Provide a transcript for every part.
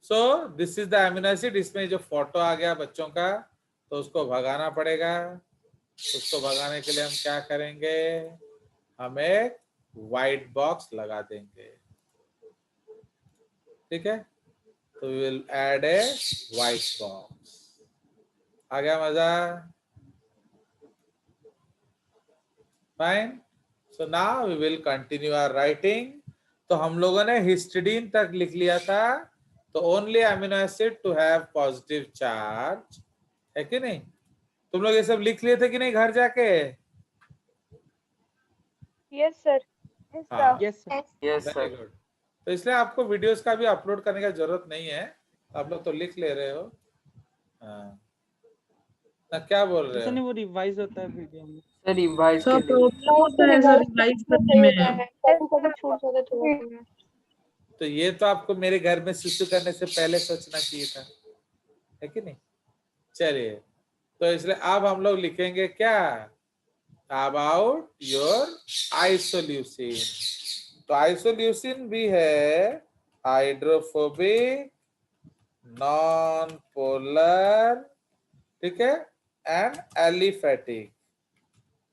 So this is the amino acid. इसमें जो photo आ गया बच्चों का, तो उसको भगाना पड़ेगा। उसको भगाने के लिए हम क्या करेंगे, हम एक व्हाइट बॉक्स लगा देंगे। ठीक है, तो we will add a white box. आ गया मजा? Fine. So now we will continue our writing. तो हम लोगों ने हिस्टिडीन तक लिख लिया था। तो only amino acid to have positive charge, है कि नहीं? तुम लोग ये सब लिख लिए थे कि नहीं घर जाके? Yes sir. हाँ, यस सर। Very good. तो इसलिए आपको वीडियोस का भी अपलोड करने का जरूरत नहीं है, आप लोग तो लिख ले रहे हो। हाँ, ना क्या बोल रहे सर हो? वो रिवाइज होता है वीडियो में। सर रिवाइज के लिए प्रॉब्लम होता है सर रिवाइज करने में। कभी छूट जाता थोड़ा थोड़ा। तो ये तो आपको मेरे घर में शुरू करने से पहले सोचना चाहिए था, है कि नहीं? चलिए, तो इसलिए अब हम लोग लिखेंगे क्या, अबाउट योर आइसोल्यूसिन। तो आइसोल्यूसिन भी है हाइड्रोफोबिक, नॉन पोलर, ठीक है, एंड एलिफेटिक।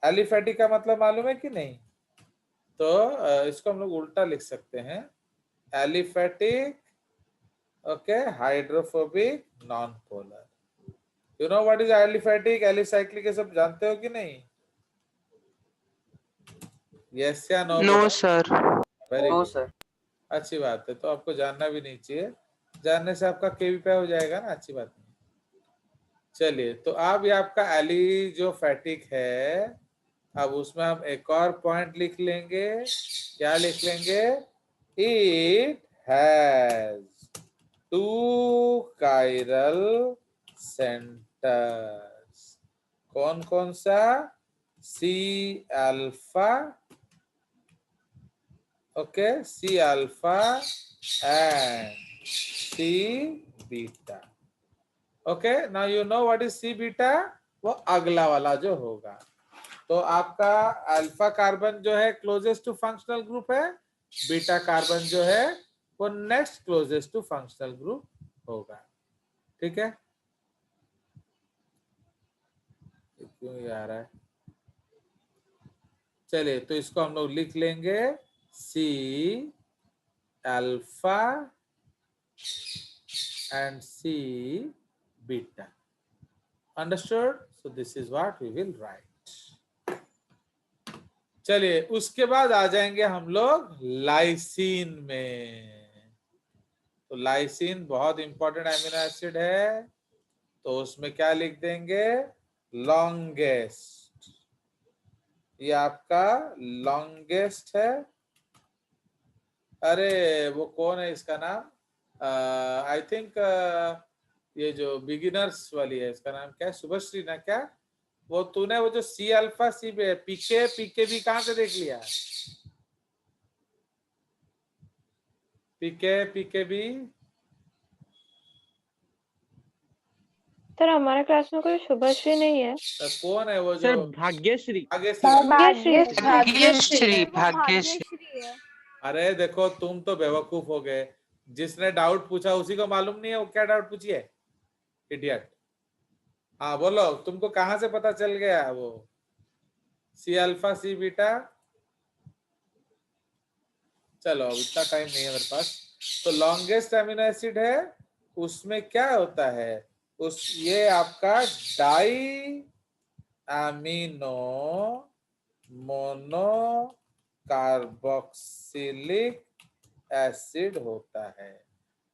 एलिफेटिक का मतलब मालूम है कि नहीं? तो इसको हम लोग उल्टा लिख सकते हैं, aliphatic, okay, hydrophobic, non polar. You know what is aliphatic, alicyclic, ये सब जानते हो कि नहीं? यस या no? No sir. Very no good, sir. अच्छी बात है। तो आपको जानना भी नहीं चाहिए, जानने से आपका केवीपीआई हो जाएगा ना, अच्छी बात नहीं। चलिए, तो अब ये आपका एलिजोफैटिक है। अब उसमें हम एक और पॉइंट लिख लेंगे, क्या लिख लेंगे, इट हैज 2 कायरल सेंटर्स। कौन कौन सा? C alpha, okay, C alpha and C beta. Okay, now you know what is C beta, वो अगला वाला जो होगा। तो आपका अल्फा कार्बन जो है क्लोजेस्ट टू फंक्शनल ग्रुप है, बीटा कार्बन जो है वो next closest to functional group होगा। ठीक है, क्यों ये आ रहा है? चलिए, तो इसको हम लोग लिख लेंगे C alpha and C beta. Understood? So this is what we will write. चलिए, उसके बाद आ जाएंगे हम लोग लाइसिन में। तो लाइसिन बहुत इंपॉर्टेंट एमिनो एसिड है, तो उसमें क्या लिख देंगे, लॉन्गेस्ट। ये आपका लॉन्गेस्ट है। अरे वो कौन है, इसका नाम आई थिंक ये जो बिगिनर्स वाली है, इसका नाम क्या है, शुभश्री ना क्या? वो तूने वो जो सी अल्फा सी पीके पीके भी कहां से देख लिया? पीके पीके भी सर हमारे क्लास में कोई शुभश्री नहीं है। कौन है वो जो? सर भाग्यश्री। भाग्यश्री। भाग्यश्री। भाग्यश्री। अरे देखो, तुम तो बेवकूफ हो गए, जिसने डाउट पूछा उसी को मालूम नहीं है वो क्या डाउट पूछी है, इडियट। हाँ बोलो, तुमको कहां से पता चल गया वो सी अल्फा सी बीटा? चलो, अब इतना टाइम नहीं है मेरे पास। तो लॉन्गेस्ट अमीनो एसिड है, उसमें क्या होता है, उस ये आपका di amino mono carboxylic acid होता है।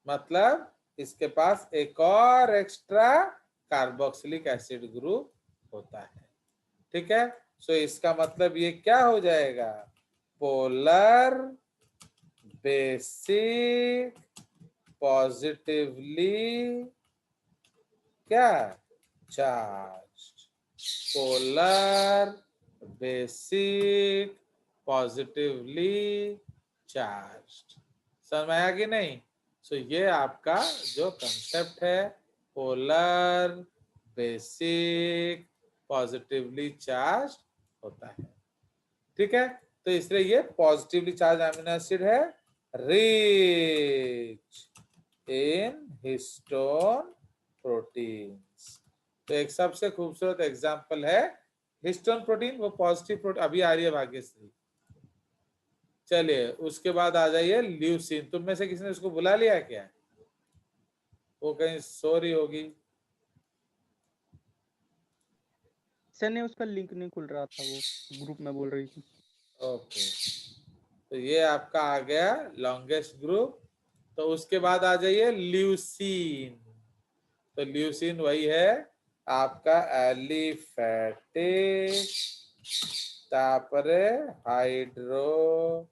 मतलब इसके पास एक और एक्स्ट्रा कार्बोक्सिलिक एसिड ग्रुप होता है। ठीक है, सो इसका मतलब ये क्या हो जाएगा, पोलर बेसिक पॉजिटिवली क्या charge, polar basic positively charge. समझ में आया कि नहीं? सो ये आपका जो कंसेप्ट है, पोलर बेसिक पॉजिटिवली चार्ज होता है। ठीक है, तो इसलिए ये पॉजिटिवली चार्ज अमीनो एसिड है, रिच इन हिस्टोन प्रोटीन्स। तो एक सबसे खूबसूरत एग्जांपल है हिस्टोन प्रोटीन, वो पॉजिटिव प्रोटीन। अभी आ रही है भाग्यश्री। चलिए उसके बाद आ जाइए ल्यूसीन। तुम में से किसी ने उसको बुला लिया क्या? वो कहीं सो रही होगी। सर ने उसका लिंक नहीं खुल रहा था, वो ग्रुप में बोल रही थी। ओके, तो ये आपका आ गया लॉन्गेस्ट ग्रुप। तो उसके बाद आ जाइए ल्यूसीन। तो ल्यूसीन वही है आपका एलिफैटिक, तापरे हाइड्रोफोबिक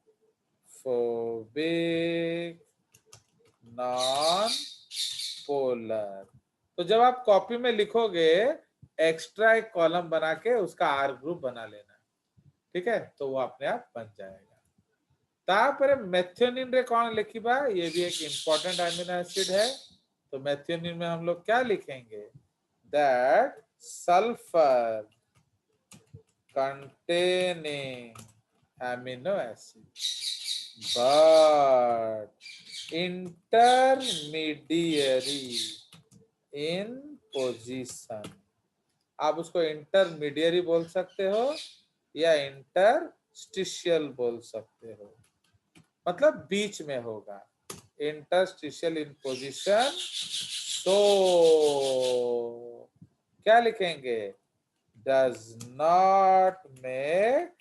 नॉन पोलर। तो जब आप कॉपी में लिखोगे एक्स्ट्रा एक कॉलम बना के उसका आर ग्रुप बना लेना, ठीक है? तो वो अपने आप बन जाएगा। तापर मेथियोनिन रे कौन लिखिबा? ये भी एक इंपॉर्टेंट अमीनो एसिड है। तो मेथियोनिन में हम लोग क्या लिखेंगे? That sulphur containing amino acid but intermediary in position। आप उसको इंटरमीडियरी बोल सकते हो या इंटरस्टिशियल बोल सकते हो, मतलब बीच में होगा। Interstitial in position. तो क्या लिखेंगे? does not make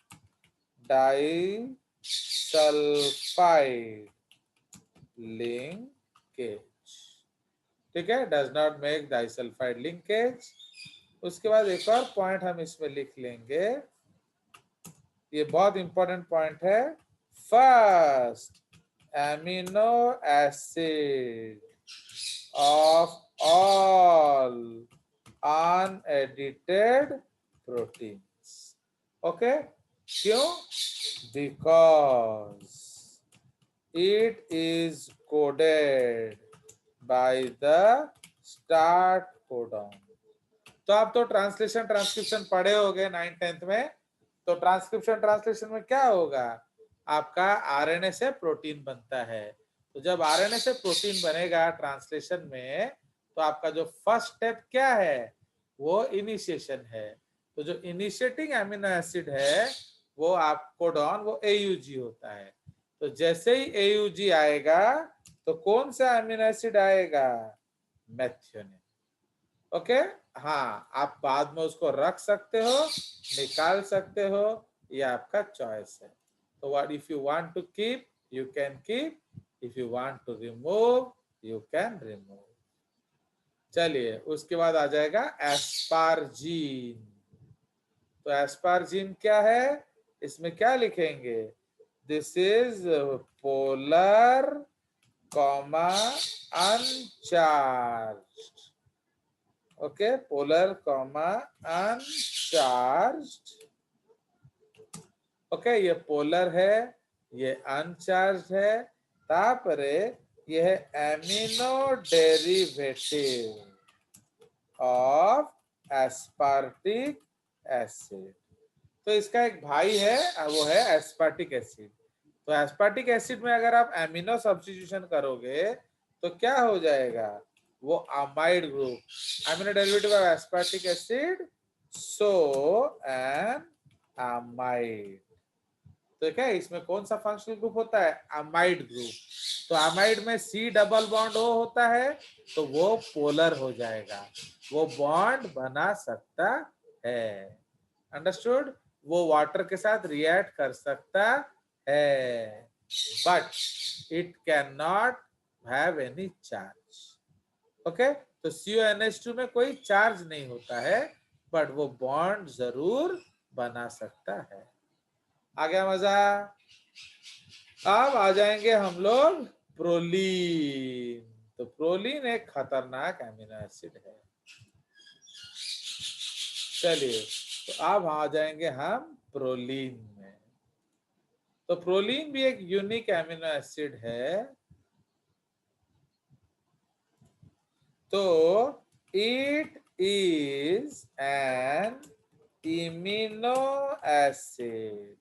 disulfide linkage, ठीक है? does not make disulfide linkage। उसके बाद एक और पॉइंट हम इसमें लिख लेंगे, ये बहुत इंपॉर्टेंट पॉइंट है। First amino acid of all unedited proteins। Okay, क्यों? Because it is coded by the start codon। तो आप तो ट्रांसक्रिप्शन पढ़े होंगे 9th-10th में। तो ट्रांसलेशन में क्या होगा? आपका आरएनए से प्रोटीन बनता है। तो जब आरएनए से प्रोटीन बनेगा ट्रांसलेशन में, तो आपका जो फर्स्ट स्टेप क्या है? वो इनिशिएशन है। तो जो इनिशिएटिंग एमिनो एसिड है वो आप कोडॉन, वो एयूजी होता है। तो जैसे ही एयूजी आएगा तो कौन सा एमिनो एसिड आएगा? मेथियोनिन। ओके, हाँ, आप बाद में उसको रख सकते हो, निकाल सकते हो, ये आपका चॉइस है। तो what if you want to keep you can keep, if you want to remove you can remove. चलिए उसके बाद आ जाएगा एस्पारजीन। तो एस्पारजीन क्या है? इसमें क्या लिखेंगे? This is polar comma uncharged. Okay, polar comma uncharged. Okay, ये पोलर है, ये अनचार्ज्ड है। तापरे यह amino derivative of aspartic acid. तो इसका एक भाई है, वो है एस्पार्टिक एसिड। तो एस्पार्टिक एसिड में अगर आप एमिनो सब्स्टिट्यूशन करोगे तो क्या हो जाएगा? वो amide group, amino derivative of aspartic acid, so an amide. तो क्या इसमें कौन सा फंक्शनल ग्रुप होता है? Amide group. तो अमाइड में C डबल बॉन्ड O होता है, तो वो पोलर हो जाएगा, वो बॉन्ड बना सकता है। अंडरस्टूड? वो वाटर के साथ रिएक्ट कर सकता है, but it can not have any charge. Okay, तो CuNH2 में कोई चार्ज नहीं होता है, बट वो बॉन्ड जरूर बना सकता है। आ गया मजा? अब आ जाएंगे हम लोग प्रोलीन। तो प्रोलीन एक खतरनाक एमिनो एसिड है। चलिए, तो अब आ जाएंगे हम प्रोलीन में। तो प्रोलीन भी एक यूनिक एमिनो एसिड है। तो it is an immuno acid.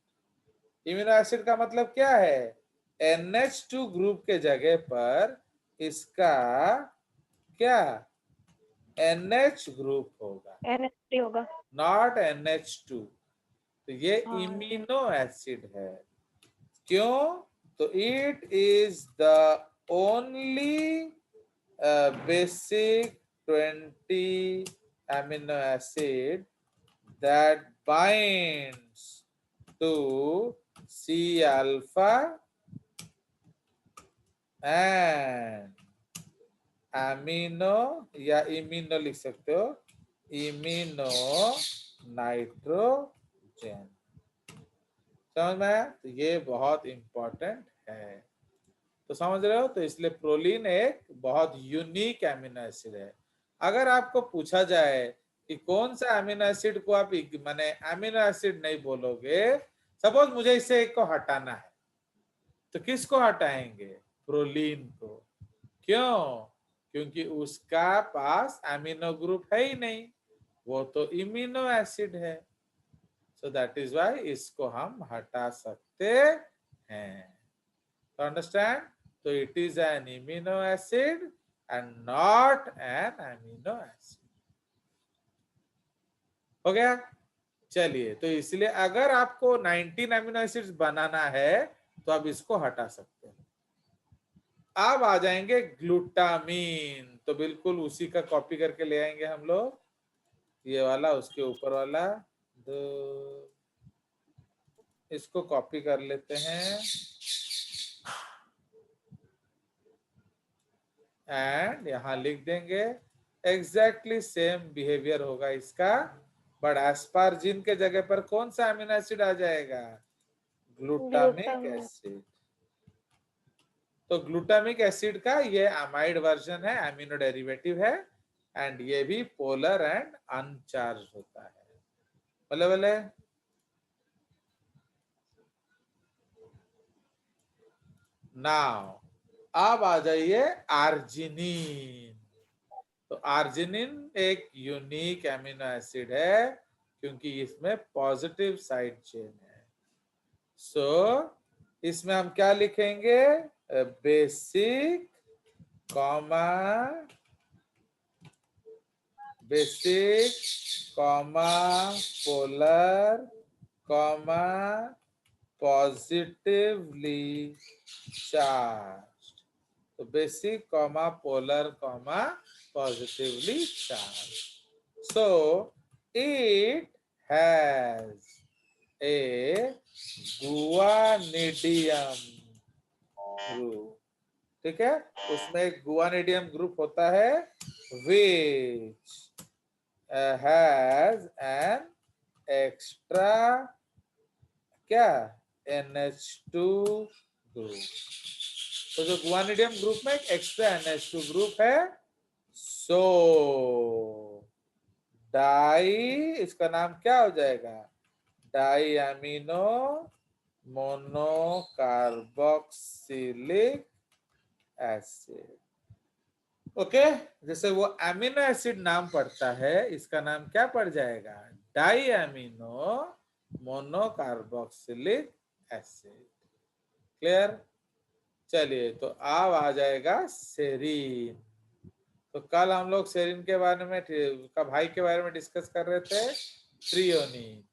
Immuno acid का मतलब क्या है? NH2 ग्रुप के जगह पर इसका क्या NH ग्रुप होगा, NH3 होगा। Not NH2। तो ये हाँ। इम्यूनो एसिड है। क्यों? तो it is the only basic 20 amino acid that binds to C alpha and amino या इमिनो लिख सकते हो, इमिनो नाइट्रोजन। समझ में आया? तो ये बहुत इंपॉर्टेंट है। तो समझ रहे हो? तो इसलिए प्रोलीन एक बहुत यूनिक एमिनो एसिड है। अगर आपको पूछा जाए कि कौन सा एमिनो एसिड को आप माने एमिनो एसिड नहीं बोलोगे, सपोज मुझे इससे एक को हटाना है, तो किसको हटाएंगे? प्रोलीन को। क्यों? क्योंकि उसका पास एमिनो ग्रुप है ही नहीं, वो तो इम्यूनो एसिड है। सो दैट इज व्हाई इसको हम हटा सकते हैं। तो understand? So it is an amino acid and not an amino acid. हो गया? चलिए, तो इसलिए अगर आपको 19 अमीनो एसिड्स बनाना है तो आप इसको हटा सकते हैं। अब आ जाएंगे ग्लूटामीन। तो बिल्कुल उसी का कॉपी करके ले आएंगे हम लोग, ये वाला उसके ऊपर वाला, दो इसको कॉपी कर लेते हैं एंड यहां लिख देंगे। एग्जैक्टली सेम बिहेवियर होगा इसका, बट एस्पार्जिन के जगह पर कौन सा अमीनो एसिड आ जाएगा? Glutamic acid. तो ग्लूटामिक एसिड का ये अमाइड वर्जन है, अमीनो डेरिवेटिव है, एंड ये भी पोलर एंड अनचार्ज होता है। बोले बोले नाउ अब आ जाइए आर्जिनिन। तो आर्जिनिन एक यूनिक एमिनो एसिड है क्योंकि इसमें पॉजिटिव साइड चेन है। सो इसमें हम क्या लिखेंगे? Basic comma polar comma positively charged. तो basic comma polar comma positively charged. So it has a guanidinium group. ठीक है? उसमें एक गुआनिडियम ग्रुप होता है which has an extra क्या NH2 ग्रुप। तो जो गुआनिडियम ग्रुप में एक एक्स्ट्रा NH2 ग्रुप है, सो डाई, इसका नाम क्या हो जाएगा? Di amino monocarboxylic acid. Okay, जैसे वो अमीनो एसिड नाम पड़ता है, इसका नाम क्या पड़ जाएगा? Di amino monocarboxylic acid. Clear? चलिए, तो अब आ जाएगा सेरीन। तो कल हम लोग सेरीन के बारे में का भाई के बारे में डिस्कस कर रहे थे, थ्रियोनीन।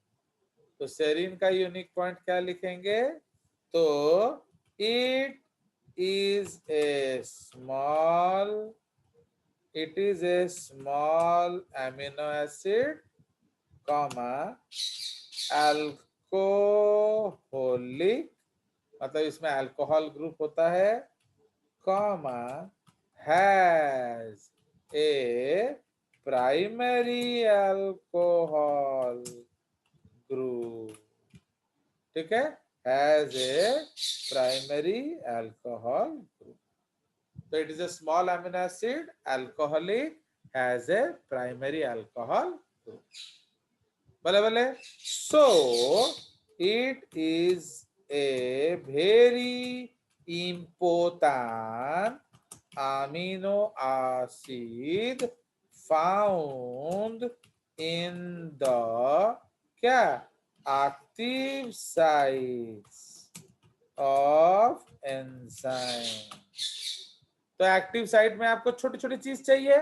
तो सेरीन का यूनिक पॉइंट क्या लिखेंगे? तो it is A small amino acid comma alcoholic, मतलब इसमें अल्कोहल ग्रुप होता है, comma has a primary alcohol group. ठीक है? Has a primary alcohol group. So it is a small amino acid, alcoholic, has a primary alcohol group. बोले बोले, so it is a very important amino acid found in the क्या active sites of enzyme. तो active site में आपको छोटी छोटी चीज चाहिए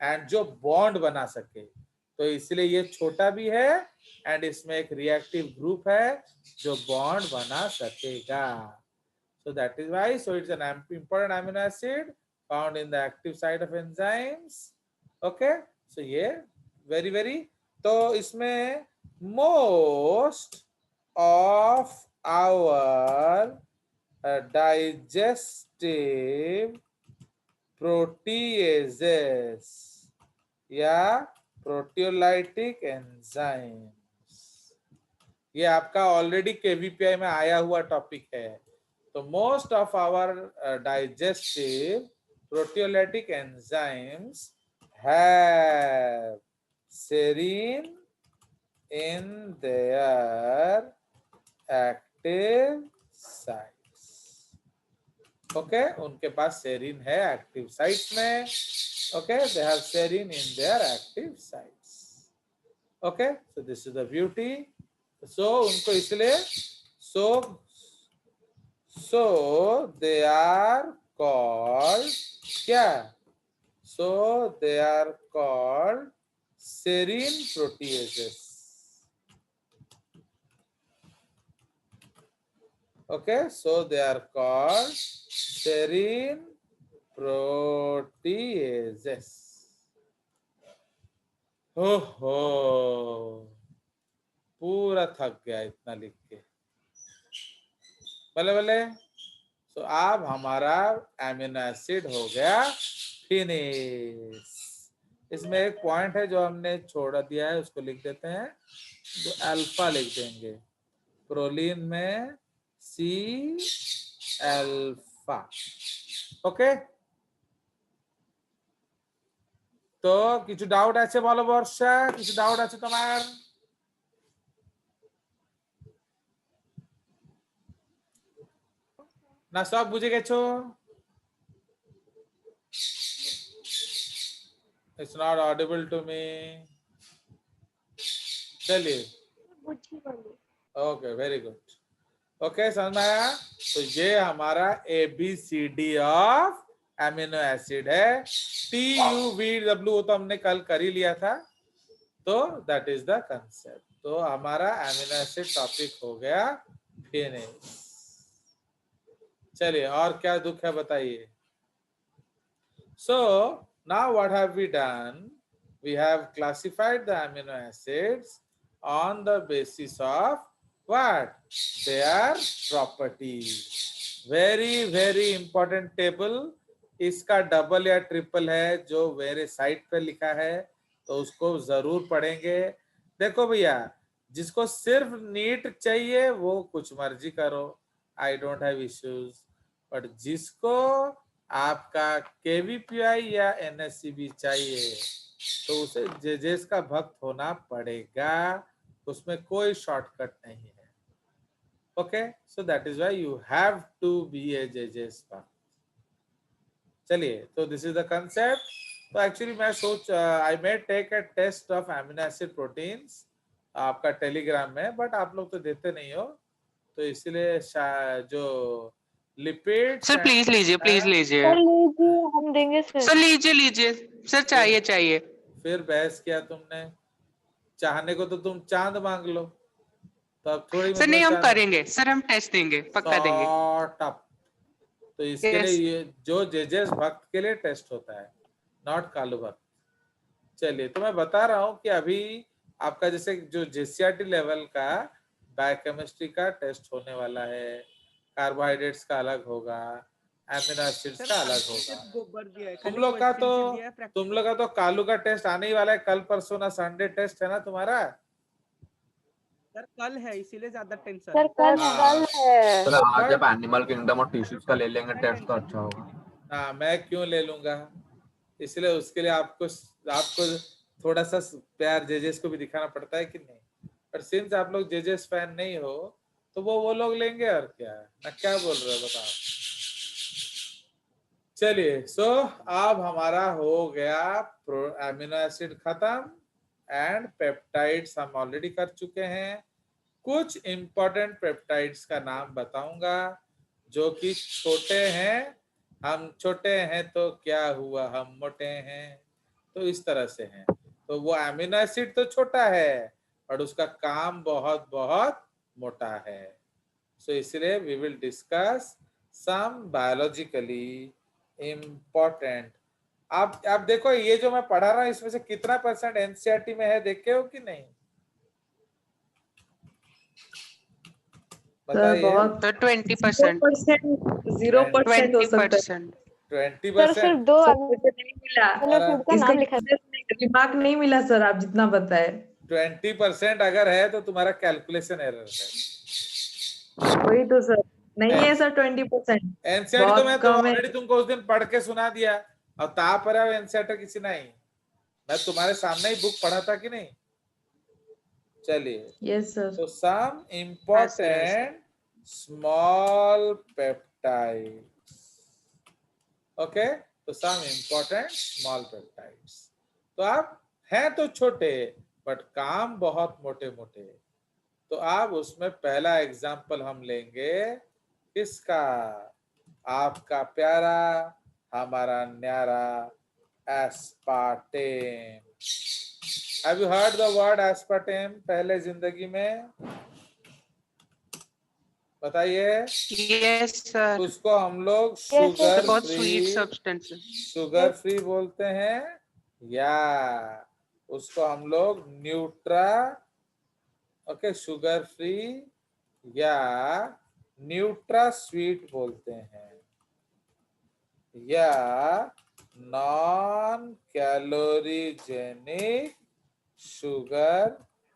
एंड जो बॉन्ड बना सके, तो इसलिए ये छोटा भी है एंड इसमें एक रिएक्टिव ग्रुप है जो बॉन्ड बना सकेगा. So that is why, so it's an important amino acid found in the active site of enzymes. Okay, so ये very तो इसमें most of our digestive proteases या प्रोटियोलाइटिक एंजाइम्स, ये आपका ऑलरेडी केवीपीआई में आया हुआ टॉपिक है. तो most of our digestive proteolytic enzymes have serine in their active sites. Okay, उनके पास सेरीन है एक्टिव साइट में. Okay, they have serine in their active sites. Okay, so this is the beauty. So उनको इसलिए so they are called क्या? So they are called serine proteases. Okay, so they are called serine proteases. हो पूरा थक गया इतना लिख के. भले भले. तो अब हमारा एमिनो एसिड हो गया फिनिश. इसमें एक पॉइंट है जो हमने छोड़ दिया है, उसको लिख देते हैं, जो अल्फा लिख देंगे. प्रोलीन में सी अल्फा. ओके, তো কিছু ডাউট আছে বলো বর্ষা, কিছু ডাউট আছে তোমার? না সব বুঝে গেছো? It's not audible to me. चलिए, ओके, वेरी गुड. ओके, समझ में आया? तो ये हमारा ABCD ऑफ एमिनो एसिड है. TUVW तो हमने कल कर ही लिया था, तो दैट इज द कंसेप्ट. तो हमारा एमिनो एसिड टॉपिक हो गया फिनिश. चलिए, और क्या दुख है बताइए. So now what have we done? We have classified the amino acids on the basis of what? Their properties. Very important table. इसका डबल या ट्रिपल है जो मेरे साइट पे लिखा है, तो उसको जरूर पढ़ेंगे. देखो भैया, जिसको सिर्फ नीट चाहिए वो कुछ मर्जी करो, I don't have issues. But जिसको आपका केवीपीआई या एनएससीबी चाहिए, तो उसे जेजेस का भक्त होना पड़ेगा. उसमें कोई शॉर्टकट नहीं है. Okay, so that is why you have to be a जेजेस भक्त. चलिए, तो दिस इज द कंसेप्ट. तो एक्चुअली मैं I may take a test of amino acid proteins आपका टेलीग्राम में, बट आप लोग तो देते नहीं हो, तो इसलिए जो लिपिड्स. सर प्लीज लीजिए, प्लीज लीजिए सर लीजिए, हम देंगे सर. सर, लीजिए सर, चाहिए. फिर बहस किया तुमने. चाहने को तो तुम चांद मांग लो, तो अब थोड़ी सर नहीं, हम करेंगे सर, हम टेस्ट देंगे, पक्का देंगे. तो इसके लिए ये जो जेजेस भक्त के लिए टेस्ट होता है, नॉट कालू भक्त. चलिए, तो मैं बता रहा हूँ कि अभी आपका जैसे जो जेसीआरटी लेवल का बायोकेमिस्ट्री का टेस्ट होने वाला है, कार्बोहाइड्रेट्स का अलग होगा, एमिनो एसिड्स का अलग होगा. तुम लोग का तो कालू का टेस्ट आने ही वाला है कल परसों ना. संडे टेस्ट है ना तुम्हारा? सर कल है, इसीलिए ज्यादा टेंशन. सर कल है. सर आज जब एनिमल किंगडम और टिश्यूज का ले लेंगे टेस्ट तो अच्छा होगा. हाँ, मैं क्यों ले लूंगा, इसलिए उसके लिए आपको थोड़ा सा प्यार जेजेस को भी दिखाना पड़ता है कि नहीं. पर सिंस आप लोग जेजेस फैन नहीं हो, तो वो लोग लेंगे. और क्या ना, क्या बोल रहे हो बताओ. चलिए, सो अब हमारा हो गया एमिनो एसिड खत्म एंड पेप्टाइड्स हम ऑलरेडी कर चुके हैं. कुछ इंपॉर्टेंट पेप्टाइड्स का नाम बताऊंगा जो कि छोटे हैं, हम छोटे हैं तो क्या हुआ, हम मोटे हैं, तो इस तरह से हैं। तो वो अमीनो एसिड तो छोटा है और उसका काम बहुत बहुत मोटा है। सो इसलिए we will discuss some biologically important. आप देखो, ये जो मैं पढ़ा रहा हूँ इसमें से कितना % एनसीईआरटी में है, देखे हो कि नहीं? बताइए। बहुत तो 20%, 0% हो सकता है 20%। 20%। सर सिर्फ 2 सर, मुझे नहीं मिला फूड का इसका नाम लिखा है। दिमाग नहीं मिला सर, आप जितना बताए। 20% अगर है तो तुम्हारा कैलकुलेशन एरर है। वही तो सर, नहीं है सर 20%, एनसीईआरटी तो मैं बहुत तो कम है। ऑलरेडी तुमको उस दिन पढ़ के सुना दिया और तापर एनसीईआरटी किसी नहीं, मैं तुम्हारे सामने ही बुक पढ़ा था कि नहीं? चलिए, यस सर। तो सम हाँ सर, हाँ इम्पोर्टेंट स्मॉल पेप्टाइड्स। ओके, तो सम इम्पोर्टेंट स्मॉल पेप्टाइड्स। तो आप हैं तो छोटे बट काम बहुत मोटे मोटे। तो आप उसमें पहला एग्जाम्पल हम लेंगे किसका? आपका प्यारा, हमारा न्यारा aspartame. Have you heard the word aspartame पहले जिंदगी में? बताइए। Yes sir. उसको हम लोग सर, शुगर बहुत फ्री, स्वीट सब्सटेंस है। शुगर फ्री बोलते हैं, या उसको हम लोग न्यूट्रा, ओके, शुगर फ्री या न्यूट्रा स्वीट बोलते हैं, या नॉन कैलोरीजेनिक शुगर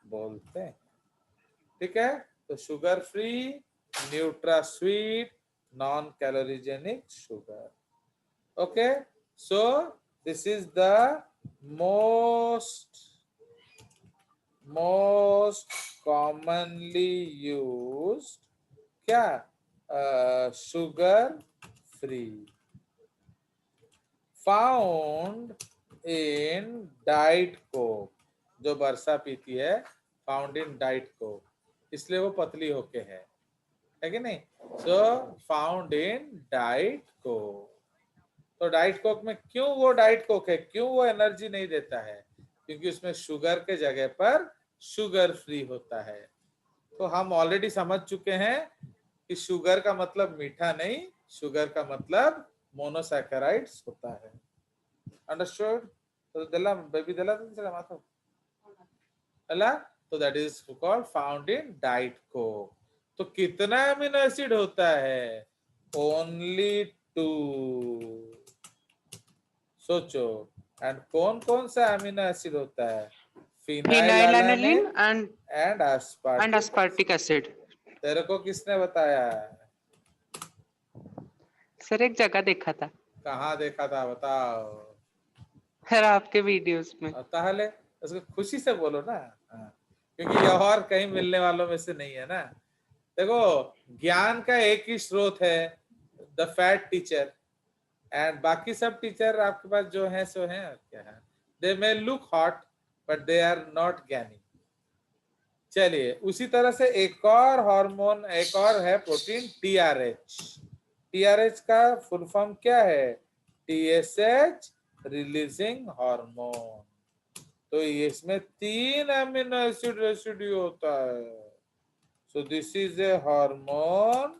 बोलते हैं। ठीक है, तो sugar free, NutraSweet, non calorigenic sugar. Okay, so this is the most commonly used क्या sugar free found in diet Coke. जो बरसा पीती है फाउंड इन डाइट कोक, इसलिए वो पतली होके है कि नहीं? सो फाउंड इन डाइट कोक। तो डाइट कोक में क्यों वो डाइट कोक है, क्यों वो एनर्जी नहीं देता है? क्योंकि उसमें शुगर के जगह पर शुगर फ्री होता है। तो हम ऑलरेडी समझ चुके हैं कि शुगर का मतलब मीठा नहीं, शुगर का मतलब मोनोसैकेराइड्स होता है। अंडरस्टूड? तो दिला बेबी दिला तो चला मातो अला, तो that is called found in diet Coke. तो कितना अमीनो एसिड होता है? ओनली 2। सोचो, एंड कौन कौन सा अमीनो एसिड होता है? फिनाइलएलानाइन Phenylalanine and and aspartic. aspartic acid। तेरे को किसने बताया? सर एक जगह देखा था कहाँ देखा था बताओ? सर, आपके वीडियोस में। ताहले उसको खुशी से बोलो ना। हाँ, क्योंकि यह और कहीं मिलने वालों में से नहीं है ना। देखो, ज्ञान का एक ही स्रोत है, द फैट टीचर, एंड बाकी सब टीचर आपके पास जो है सो है, क्या है, they may look hot but they are not ज्ञानी। चलिए, उसी तरह से एक और हार्मोन, एक और है प्रोटीन टीआरएच। टीआरएच का फुल फॉर्म क्या है? TSH releasing hormone. तो इसमें 3 अमीनो एसिड रेसिड्यू होता है। सो this is a hormone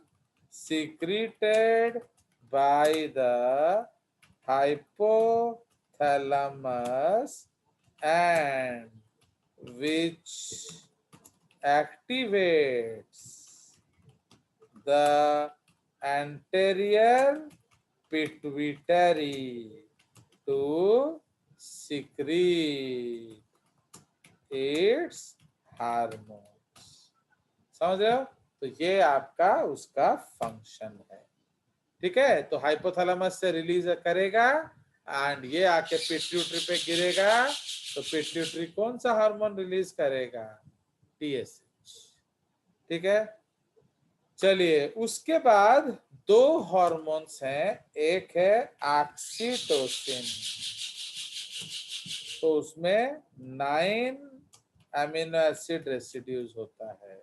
secreted by the hypothalamus and which activates the anterior pituitary to secrete its hormones। समझ रहे हो? तो ये आपका उसका फंक्शन है। ठीक है, तो हाइपोथैलेमस से रिलीज करेगा एंड ये आके पिट्यूटरी पे गिरेगा। तो पिट्यूटरी कौन सा हार्मोन रिलीज करेगा? टीएसएच। ठीक है, चलिए, उसके बाद 2 हार्मोन्स हैं, एक है ऑक्सीटोसिन। तो उसमें 9 अमीनो एसिड रेसिड्यूज होता है।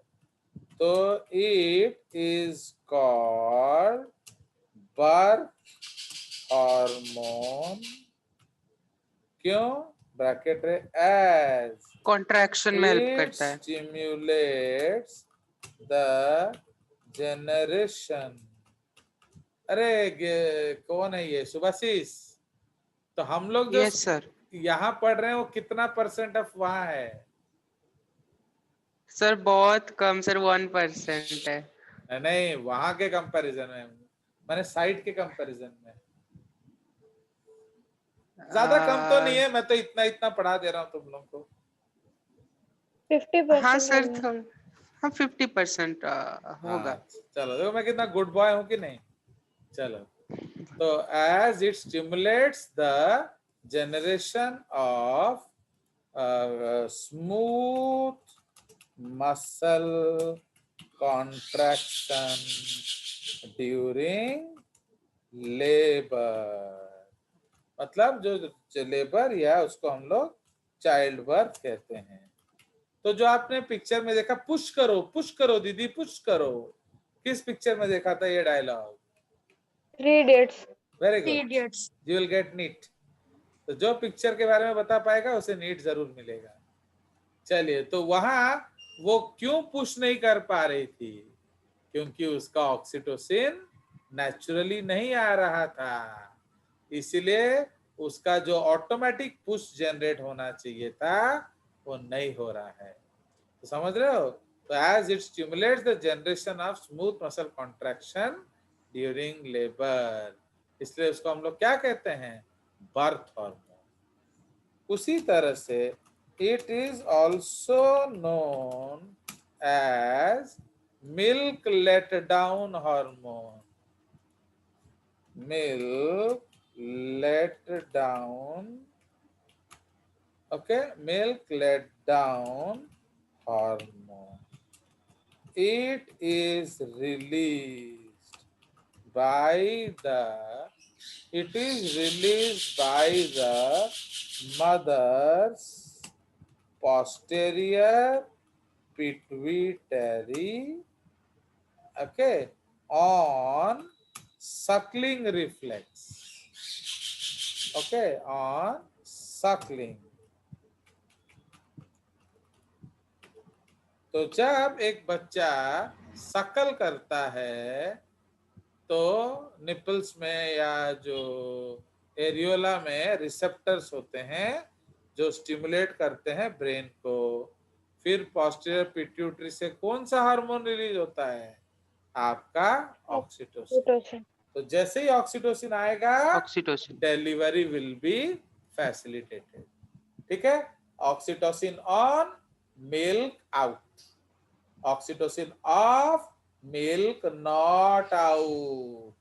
तो it is called birth hormone, क्यों ब्रैकेट है, एज कॉन्ट्रैक्शन में हेल्प it करता है। stimulates the generation। अरे कौन है ये, सुभाशीष? तो हम लोग जो यस सर। यहाँ पढ़ रहे हैं वो कितना % ऑफ वहाँ है? सर बहुत कम सर, 1% है। नहीं, वहां के कंपैरिजन में, मैंने साइट के कंपैरिजन में। ज्यादा कम तो नहीं है, मैं तो इतना इतना पढ़ा दे रहा हूँ तुम लोग को। 50% हाँ सर, होगा। थोड़ा हाँ 50% होगा। हाँ, चलो देखो मैं कितना गुड बॉय हूँ कि नहीं। चलो, तो as it stimulates the generation of smooth muscle contraction during labour, मतलब जो लेबर या उसको हम लोग चाइल्ड बर्थ कहते हैं। तो जो आपने पिक्चर में देखा, पुश करो दीदी, पुश करो, किस पिक्चर में देखा था ये dialogue? 3 Idiots। Very good, you will get NEET. तो जो पिक्चर के बारे में बता पाएगा उसे नीट जरूर मिलेगा। चलिए, तो वहां वो क्यों पुश नहीं कर पा रही थी? क्योंकि उसका ऑक्सीटोसिन नेचुरली नहीं आ रहा था, इसलिए उसका जो ऑटोमेटिक पुश जनरेट होना चाहिए था वो नहीं हो रहा है। तो समझ रहे हो? तो as it stimulates the generation of smooth muscle contraction during labour, इसलिए उसको हम लोग क्या कहते हैं? Birth hormone. उसी तरह से it is also known as milk let down hormone. Milk let down, okay, milk let down hormone. It is released by the mother's posterior pituitary, okay, on suckling reflex, okay, on suckling। तो जब एक बच्चा सकल करता है तो nipples में या जो एरियोला में रिसेप्टर्स होते हैं जो स्टिमुलेट करते हैं ब्रेन को। फिर पोस्टीरियर पिट्यूटरी से कौन सा हार्मोन रिलीज होता है? आपका ऑक्सीटोसिन। तो जैसे ही ऑक्सीटोसिन आएगा, oxytocin. Delivery will be facilitated. ठीक है, oxytocin on, milk out, oxytocin of, milk not out.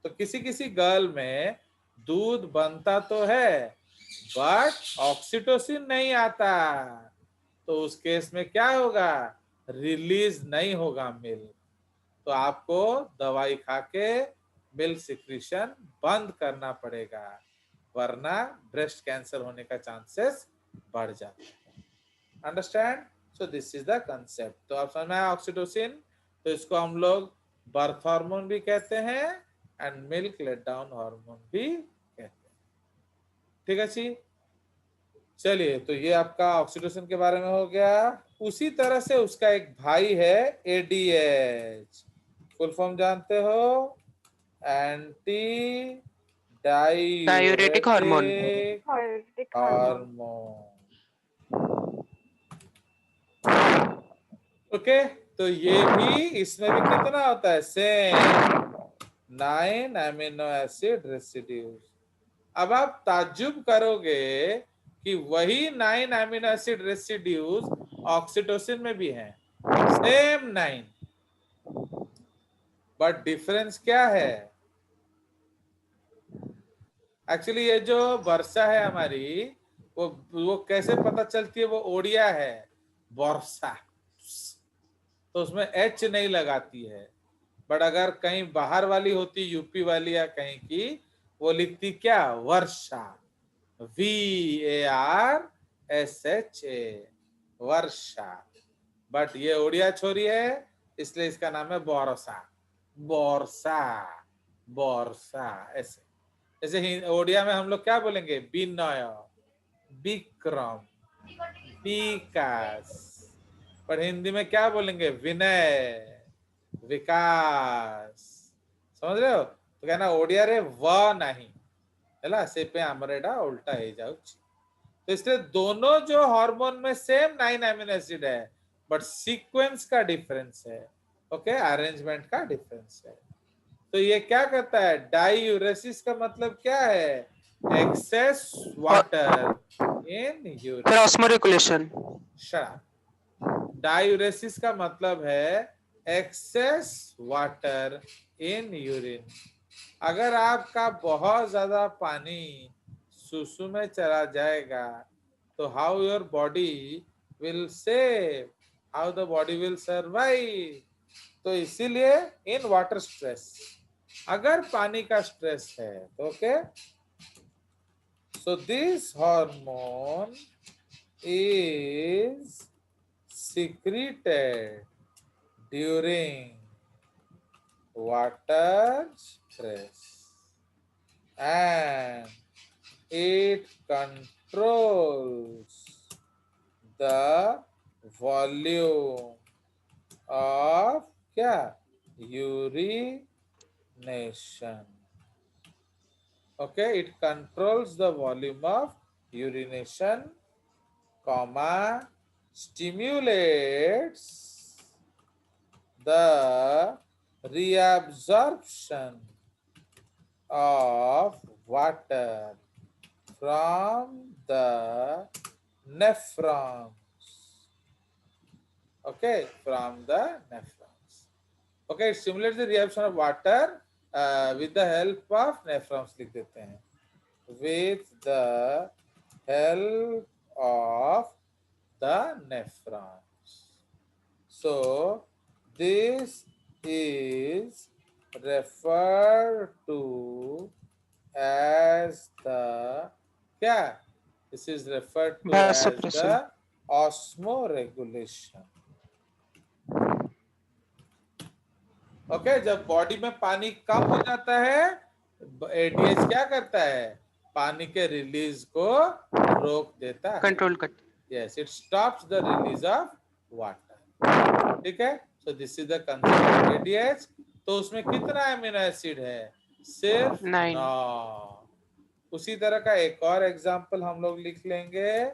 तो किसी किसी गर्ल में दूध बनता तो है बट ऑक्सीटोसिन नहीं आता, तो उस केस में क्या होगा? रिलीज नहीं होगा मिल्क। तो आपको दवाई खा के मिल्क सिक्रीशन बंद करना पड़ेगा, वरना ब्रेस्ट कैंसर होने का चांसेस बढ़ जाता है। Understand? So this is the concept. तो आप समझ में आया ऑक्सीटोसिन? तो इसको हम लोग बर्थ हार्मोन भी कहते हैं and milk let down hormone भी कहते हैं। ठीक है जी, चलिए, तो ये आपका ऑक्सीटोसिन के बारे में हो गया। उसी तरह से उसका एक भाई है एडीएच, फुल फॉर्म जानते हो? Anti diuretic hormone. Hormone. Okay, तो ये भी, इसमें भी कितना होता है? Same 9 amino acid residues. अब आप ताज्जुब करोगे कि वही 9 अमीनो एसिड रेसिड्यूज ऑक्सीटोसिन में भी हैं, सेम 9, बट डिफरेंस क्या है? एक्चुअली ये जो वर्षा है हमारी, वो कैसे पता चलती है वो ओडिया है, वर्षा, तो उसमें एच नहीं लगाती है। बट अगर कहीं बाहर वाली होती, यूपी वाली या कहीं की, वो लिखती क्या? वर्षा, VARSHA, वर्षा। बट ये ओडिया छोरी है, इसलिए इसका नाम है बोरसा, बोरसा, बोरसा, ऐसे। जैसे ओडिया में हम लोग क्या बोलेंगे, विनय, विक्रम, विकास, पर हिंदी में क्या बोलेंगे, विनय, विकास। समझ रहे हो? तो कहना ओडिया रे व नहीं है, से पे आमरेडा उल्टा ही जाऊ। तो इसलिए दोनों जो हार्मोन में सेम 9 अमीनो एसिड है, बट सीक्वेंस का डिफरेंस है। ओके, अरेंजमेंट का डिफरेंस है। तो ये क्या करता है, डाईयूरेसिस का मतलब क्या है, एक्सेस वाटर इन यूरिन। फिर ऑस्मोरेगुलेशन। डायूरेसिस का मतलब है एक्सेस वाटर इन यूरिन। अगर आपका बहुत ज्यादा पानी सुसु में चला जाएगा तो how your body will save, how the body will survive. तो इसीलिए इन वाटर स्ट्रेस, अगर पानी का स्ट्रेस है तो okay, so this hormone is secreted during water stress and it controls the volume of क्या, urination. Okay, it controls the volume of urination, comma, stimulates the reabsorption of water from the nephrons. Okay, from the nephrons. Okay, it stimulates the reabsorption of water with the help of nephrons. लिख देते हैं, with the help of the nephrons. So this is referred to as the क्या? This is referred to as the osmoregulation. Okay, जब body में पानी कम हो जाता है, एडीएच क्या करता है, पानी के रिलीज को रोक देता है, कंट्रोल कर। Yes, it stops the release of water. ठीक है, सो this is the concept of ADH. तो उसमें कितना अमीनो एसिड है, सिर्फ 9। उसी तरह का एक और एग्जांपल हम लोग लिख लेंगे,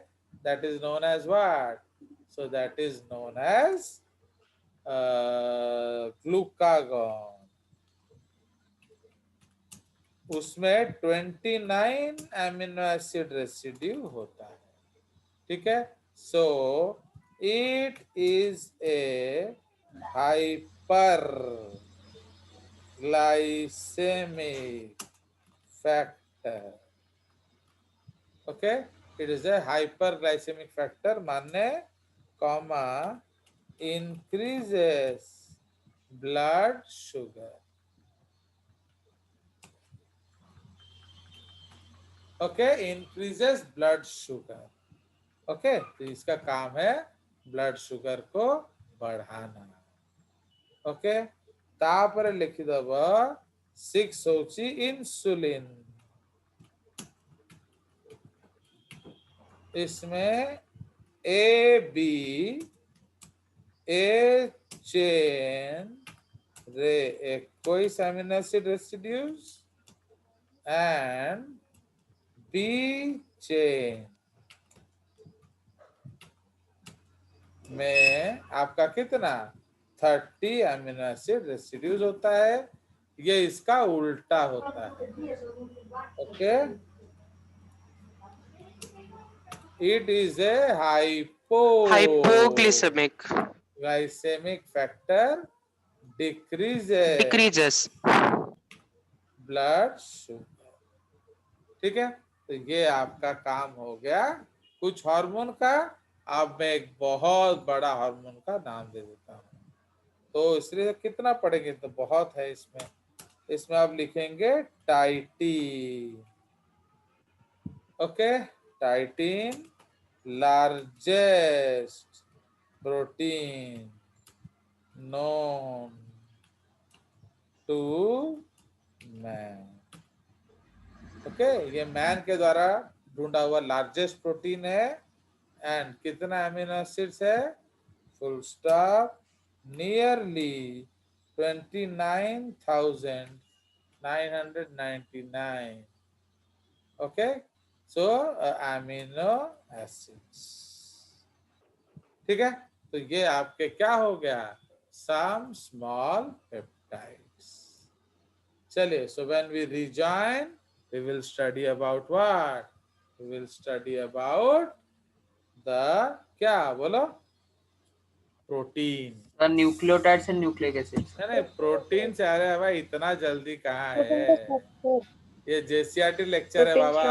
that is known as what, so that is known as glucagon. उसमें 29 अमीनो एसिड रेसिड्यू होता है। ठीक है, so it is a hyper glycemic factor. Okay, it is a hyper glycemic factor, माने comma increases blood sugar. Okay, increases blood sugar. Okay, तो इसका काम है ब्लड शुगर को बढ़ाना। ओके, तापर लिखिदब 6 होची इंसुलिन। इसमें ए बी A chain रे 21 amino acid residues and B chain में आपका कितना 30 amino acid residues होता है। ये इसका उल्टा होता है। Okay, it is a hypoglycemic glycemic factor decreases blood sugar. ठीक है, तो ये आपका काम हो गया कुछ हार्मोन का। अब मैं एक बहुत बड़ा हार्मोन का नाम दे देता हूँ, तो इसलिए कितना पढ़ेंगे तो बहुत है इसमें। इसमें आप लिखेंगे titin. Okay, titin largest protein known to man. Okay ये मैन के द्वारा ढूंढा हुआ लार्जेस्ट प्रोटीन है एंड कितना अमीनो एसिड्स है full stop nearly 29,999 okay so amino acids ठीक है तो ये आपके क्या हो गया some small peptides चलिए so when we rejoin we will study about what we will study about the क्या बोलो protein The nucleotides and nucleic acids. नहीं प्रोटीन से अरे भाई इतना जल्दी कहाँ है ये जेसीआरटी लेक्चर है बाबा